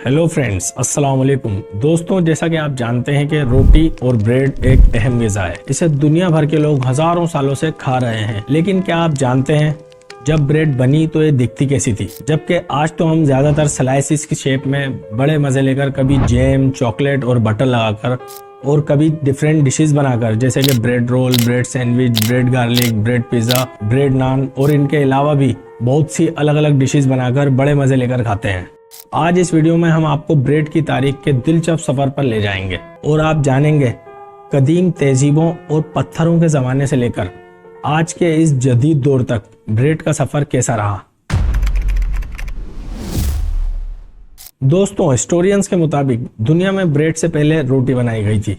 Hello friends, अस्सलाम वालेकुम। दोस्तों, जैसा कि आप जानते हैं कि रोटी और ब्रेड एक अहम ग़िज़ा है। इसे दुनिया भर के लोग हजारों सालों से खा रहे हैं। लेकिन क्या आप जानते हैं जब ब्रेड बनी तो ये दिखती कैसी थी? जबकि आज तो हम ज्यादातर स्लाइसिस की शेप में बड़े मजे लेकर कभी जैम, चॉकलेट और बटर लगाकर और कभी डिफरेंट डिशेस बनाकर, जैसे कि bread roll, bread sandwich, bread garlic, bread pizza, bread naan और इनके अलावा भी बहुत सी अलग अलग डिशेस बनाकर बड़े मजे लेकर खाते हैं। आज इस वीडियो में हम आपको ब्रेड की तारीख के दिलचस्प सफर पर ले जाएंगे और आप जानेंगे कदीम तहजीबों और पत्थरों के जमाने से लेकर आज के इस जदीद दौर तक ब्रेड का सफर कैसा रहा। दोस्तों, हिस्टोरियंस के मुताबिक दुनिया में ब्रेड से पहले रोटी बनाई गई थी,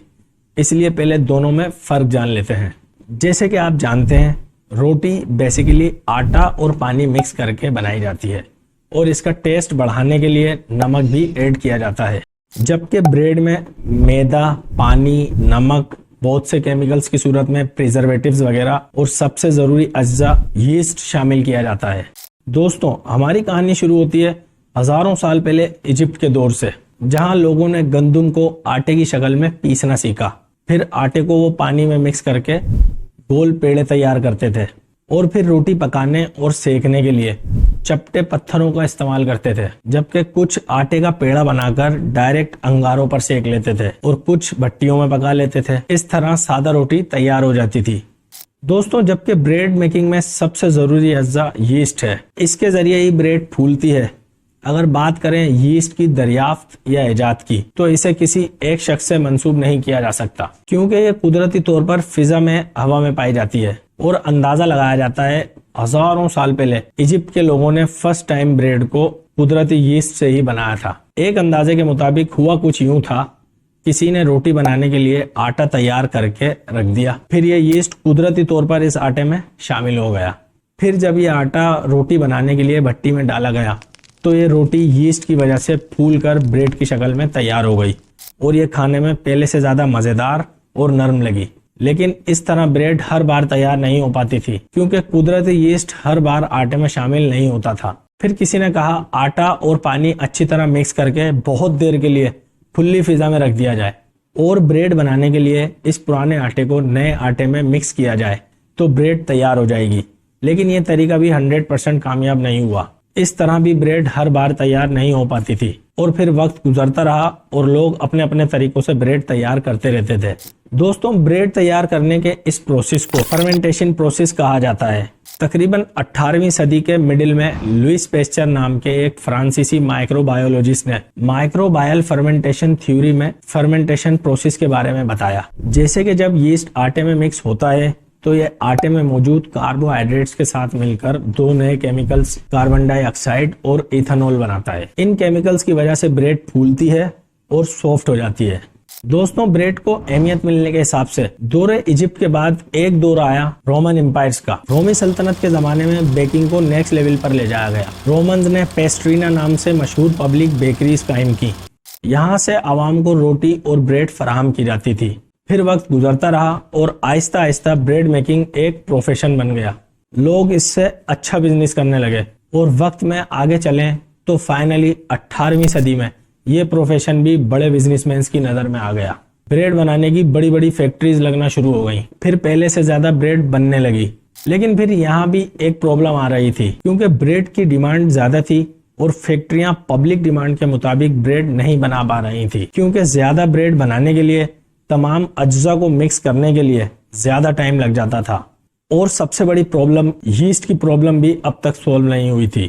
इसलिए पहले दोनों में फर्क जान लेते हैं। जैसे कि आप जानते हैं, रोटी बेसिकली आटा और पानी मिक्स करके बनाई जाती है और इसका टेस्ट बढ़ाने के लिए नमक भी ऐड किया जाता है, जबकि ब्रेड में मैदा, पानी, नमक, बहुत से केमिकल्स की सूरत में प्रिजर्वेटिव्स वगैरह और सबसे जरूरी अज्जा यीस्ट शामिल किया जाता है। दोस्तों, हमारी कहानी शुरू होती है हजारों साल पहले इजिप्ट के दौर से, जहां लोगों ने गंदम को आटे की शक्ल में पीसना सीखा। फिर आटे को वो पानी में मिक्स करके गोल पेड़े तैयार करते थे और फिर रोटी पकाने और सेकने के लिए चपटे पत्थरों का इस्तेमाल करते थे, जबकि कुछ आटे का पेड़ा बनाकर डायरेक्ट अंगारों पर सेक लेते थे और कुछ भट्टियों में पका लेते थे। इस तरह सादा रोटी तैयार हो जाती थी। दोस्तों, जबकि ब्रेड मेकिंग में सबसे जरूरी अज्जा यीस्ट है, इसके जरिए ही ब्रेड फूलती है। अगर बात करें यीस्ट की दरियाफ्त या इजाद की, तो इसे किसी एक शख्स से मंसूब नहीं किया जा सकता, क्योंकि ये कुदरती तौर पर फिजा में, हवा में पाई जाती है और अंदाजा लगाया जाता है हजारों साल पहले इजिप्ट के लोगों ने फर्स्ट टाइम ब्रेड को कुदरती यीस्ट से ही बनाया था। एक अंदाजे के मुताबिक हुआ कुछ यूं था, किसी ने रोटी बनाने के लिए आटा तैयार करके रख दिया, फिर ये यीस्ट कुदरती तौर पर इस आटे में शामिल हो गया। फिर जब ये आटा रोटी बनाने के लिए भट्टी में डाला गया तो ये रोटी यीस्ट की वजह से फूल कर ब्रेड की शक्ल में तैयार हो गई और ये खाने में पहले से ज्यादा मजेदार और नरम लगी। लेकिन इस तरह ब्रेड हर बार तैयार नहीं हो पाती थी, क्योंकि कुदरती यीस्ट हर बार आटे में शामिल नहीं होता था। फिर किसी ने कहा आटा और पानी अच्छी तरह मिक्स करके बहुत देर के लिए खुली फिजा में रख दिया जाए और ब्रेड बनाने के लिए इस पुराने आटे को नए आटे में मिक्स किया जाए तो ब्रेड तैयार हो जाएगी। लेकिन यह तरीका भी 100% कामयाब नहीं हुआ। इस तरह भी ब्रेड हर बार तैयार नहीं हो पाती थी और फिर वक्त गुजरता रहा और लोग अपने अपने तरीकों से ब्रेड तैयार करते रहते थे। दोस्तों, ब्रेड तैयार करने के इस प्रोसेस को फर्मेंटेशन प्रोसेस कहा जाता है। तकरीबन 18वीं सदी के मिडिल में लुइस पेस्चर नाम के एक फ्रांसीसी माइक्रोबायोलॉजिस्ट ने माइक्रोबायल फर्मेंटेशन थ्योरी में फर्मेंटेशन प्रोसेस के बारे में बताया। जैसे कि जब यीस्ट आटे में मिक्स होता है तो ये आटे में मौजूद कार्बोहाइड्रेट्स के साथ मिलकर दो नए केमिकल्स कार्बन डाइऑक्साइड और इथेनॉल बनाता है। इन केमिकल्स की वजह से ब्रेड फूलती है और सॉफ्ट हो जाती है। दोस्तों, ब्रेड को अहमियत मिलने के हिसाब से दौरे इजिप्ट के बाद एक दौर आया रोमन एम्पायर्स का। रोमी सल्तनत के जमाने में बेकिंग को नेक्स्ट लेवल पर ले जाया गया। रोमन्स ने पेस्ट्रीना नाम से मशहूर पब्लिक बेकरीज कायम की। यहाँ से आवाम को रोटी और ब्रेड फराहम की जाती थी। फिर वक्त गुजरता रहा और आहिस्ता आहिस्ता ब्रेड मेकिंग एक प्रोफेशन बन गया। लोग इससे अच्छा बिजनेस करने लगे और वक्त में आगे चलें तो फाइनली 18वीं सदी में ये प्रोफेशन भी बड़े बिजनेसमैन की नजर में आ गया। ब्रेड बनाने की बड़ी बड़ी फैक्ट्रीज लगना शुरू हो गई। फिर पहले से ज्यादा ब्रेड बनने लगी। लेकिन फिर यहाँ भी एक प्रॉब्लम आ रही थी, क्योंकि ब्रेड की डिमांड ज्यादा थी और फैक्ट्रियां पब्लिक डिमांड के मुताबिक ब्रेड नहीं बना पा रही थी, क्योंकि ज्यादा ब्रेड बनाने के लिए तमाम अज्जा को मिक्स करने के लिए ज्यादा टाइम लग जाता था। और सबसे बड़ी प्रॉब्लम यीस्ट की प्रॉब्लम भी अब तक सोल्व नहीं हुई थी,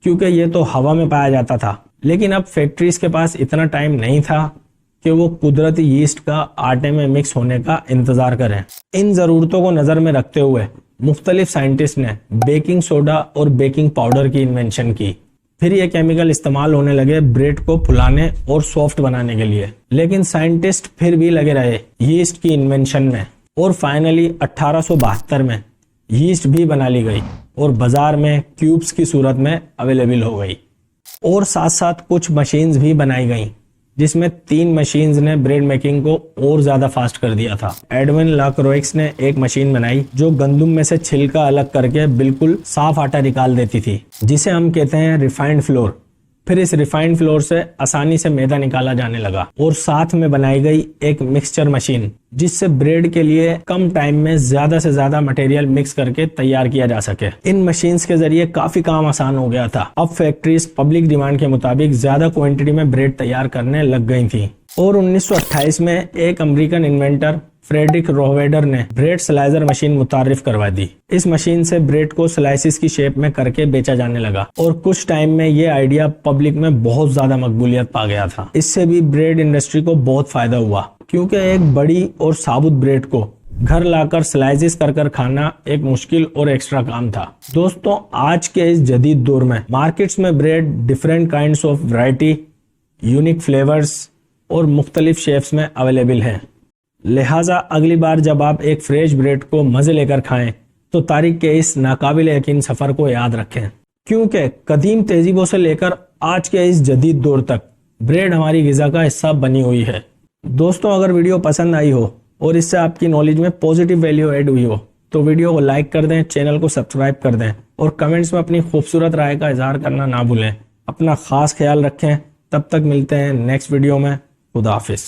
क्योंकि ये तो हवा में पाया जाता था। लेकिन अब फैक्ट्रीज के पास इतना टाइम नहीं था कि वो कुदरती यीस्ट का आटे में मिक्स होने का इंतजार करें। इन जरूरतों को नजर में रखते हुए मुख्तलिफ साइंटिस्ट ने बेकिंग सोडा और बेकिंग पाउडर की इन्वेंशन की। फिर ये केमिकल इस्तेमाल होने लगे ब्रेड को फुलाने और सॉफ्ट बनाने के लिए। लेकिन साइंटिस्ट फिर भी लगे रहे यीस्ट की इन्वेंशन में और फाइनली 1872 में यीस्ट भी बना ली गई और बाजार में क्यूब्स की सूरत में अवेलेबल हो गई। और साथ साथ कुछ मशीन्स भी बनाई गई, जिसमें 3 मशीन्स ने ब्रेड मेकिंग को और ज्यादा फास्ट कर दिया था। एडविन लाक्रोइक्स ने एक मशीन बनाई जो गंदम में से छिलका अलग करके बिल्कुल साफ आटा निकाल देती थी, जिसे हम कहते हैं रिफाइंड फ्लोर। फिर इस रिफाइंड फ्लोर से आसानी से मैदा निकाला जाने लगा और साथ में बनाई गई एक मिक्सचर मशीन, जिससे ब्रेड के लिए कम टाइम में ज्यादा से ज्यादा मटेरियल मिक्स करके तैयार किया जा सके। इन मशीन्स के जरिए काफी काम आसान हो गया था। अब फैक्ट्रीज पब्लिक डिमांड के मुताबिक ज्यादा क्वांटिटी में ब्रेड तैयार करने लग गई थी और 1928 में एक अमेरिकन इन्वेंटर फ्रेडरिक रोहवेडर ने ब्रेड स्लाइजर मशीन मुतारिफ करवा दी। इस मशीन से ब्रेड को स्लाइसिस की शेप में करके बेचा जाने लगा और कुछ टाइम में ये आइडिया पब्लिक में बहुत ज्यादा मकबूलियत पा गया था। इससे भी ब्रेड इंडस्ट्री को बहुत फायदा हुआ, क्योंकि एक बड़ी और साबुत ब्रेड को घर लाकर स्लाइसिस कर खाना एक मुश्किल और एक्स्ट्रा काम था। दोस्तों, आज के इस जदीद दौर में मार्केट्स में bread different kinds of variety, unique flavours और मुख्तलिफ शेप्स में अवेलेबल है। लिहाजा अगली बार जब आप एक फ्रेश ब्रेड को मजे लेकर खाएं तो तारीख के इस नाकाबिल यकीन सफर को याद रखें, क्योंकि कदीम तहजीबों से लेकर आज के इस जदीद दौर तक ब्रेड हमारी गिज़ा का हिस्सा बनी हुई है। दोस्तों, अगर वीडियो पसंद आई हो और इससे आपकी नॉलेज में पॉजिटिव वैल्यू ऐड हुई हो तो वीडियो को लाइक कर दें, चैनल को सब्सक्राइब कर दें और कमेंट्स में अपनी खूबसूरत राय का इजहार करना ना भूलें। अपना खास ख्याल रखें। तब तक मिलते हैं नेक्स्ट वीडियो में। खुदा हाफिज।